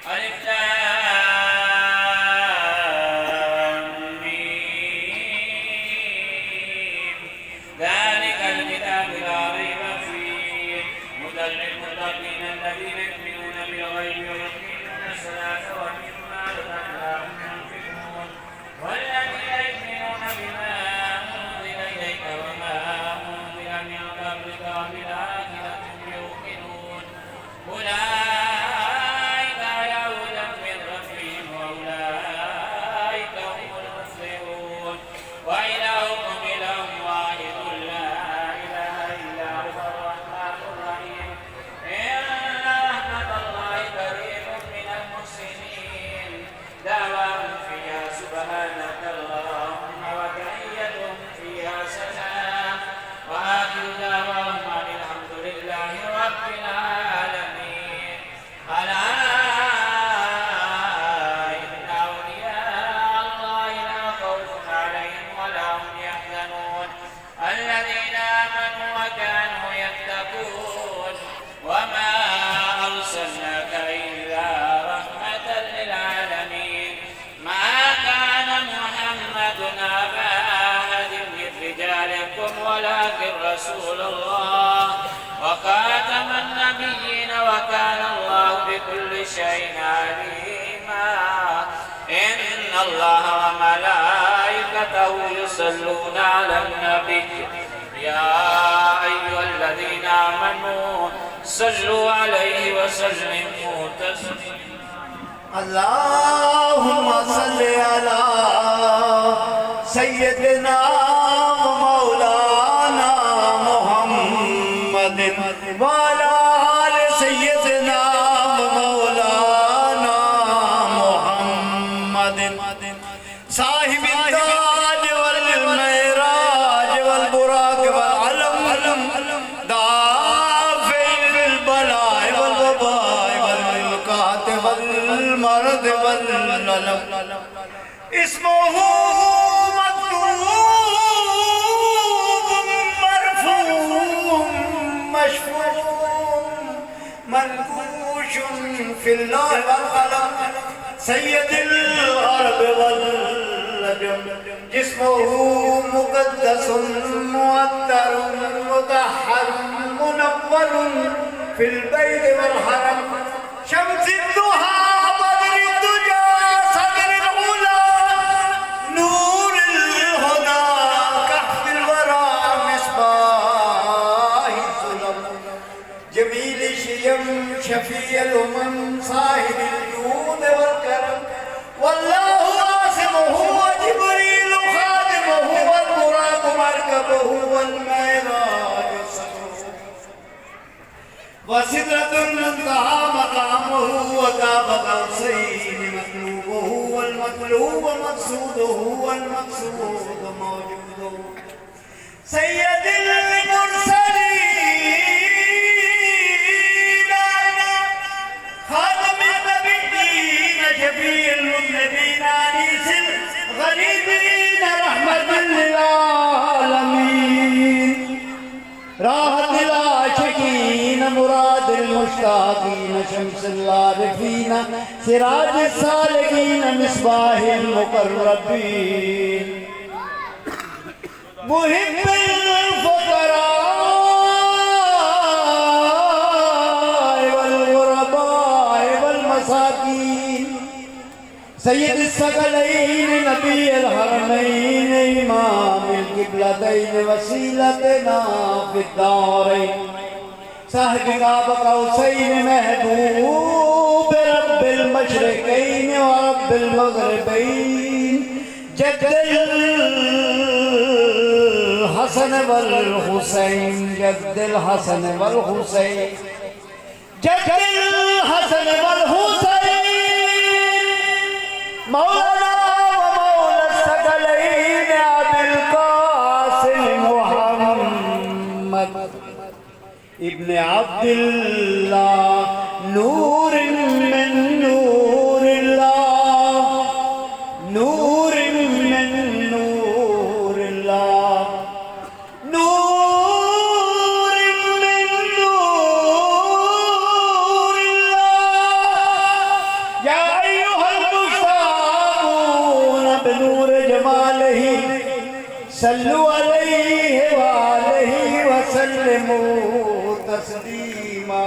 ألف لام ميم ذلك الكتاب لا ريب فيه هدى للمتقين الذين يؤمنون بالغيب ويقيمون الصلاة ومما رزقناهم ينفقون والذين يؤمنون بما أنزل إليك وما أنزل من قبلك وبالآخرة هم يوقنون أولئك على هدى من ربهم وأولئك هم المفلحون وإلهكم إله واحد لا إله إلا هو الرحمن الرحيم إن رحمة الله قريب من المحسنين دعواهم فيها سبحانك اللهم وتحيتهم فيها سلام وآخر دعواهم أن الحمد لله رب العالمين ألا إن أولياء الله لا خوف عليهم ولا هم يحزنون الذين آمنوا وكانوا يتقون وما أرسلناك إلا رحمة للعالمين ما كان محمد أبا أحد من رجالكم ولكن رسول الله وخاتم النبيين وكان الله بكل شيء عليما إن الله وملائكته يصلون على النبي يا أيها الذين آمنوا صلوا عليه وسلموا تسليما اللهم صل على سيدنا ومولانا محمد وعلى آل سيدنا ومولانا محمد صاحب التاج والمعراج والبراق والعلم دافع البلاء والوباء والملكات والمرض والألم اسمه مكتوب مرفوع مشفوع منقوش في الله والقلم سيد الأرض والنجم جسمه مقدس مؤثر مطهر منور في البيت والحرم شمس الضحى بدر الدجى صدر العلا نور الهدى كهف الورى مصباح الظلم جميل الشيم شفيع الأمم صاحب الجود والكرم والله عاصمه وجبريل خادمه والبراق مركبه والمعراج صدره وسدرة المنتهى مقامه وقاب قوسين مطلوبه والمطلوب مقصوده والمقصود موجوده سيد المرسلين خاتم النبيين شفيع المذنبين انيس الغريبين رحمة للعالمين راحة العاشقين مراد المشتاقين شمس العارفين سراج السالكين مصباح المقربين محب الفقراء والغرباء والمساكين سيد الثقلين نبي الحرمين إمام القبلتين وسيلتنا في الدارين صاحب قاب قوسين محبوب رب المشرقين ورب المغربين جد الحسن والحسين جد الحسن والحسين جد الحسن والحسين مولانا ومولى الثقلين أبي القاسم محمد ابن عبد الله نور من نور الله نور من نور الله نور من نور الله सल्लु अलैहि वालैहि वसल्लमु तस्लीमा।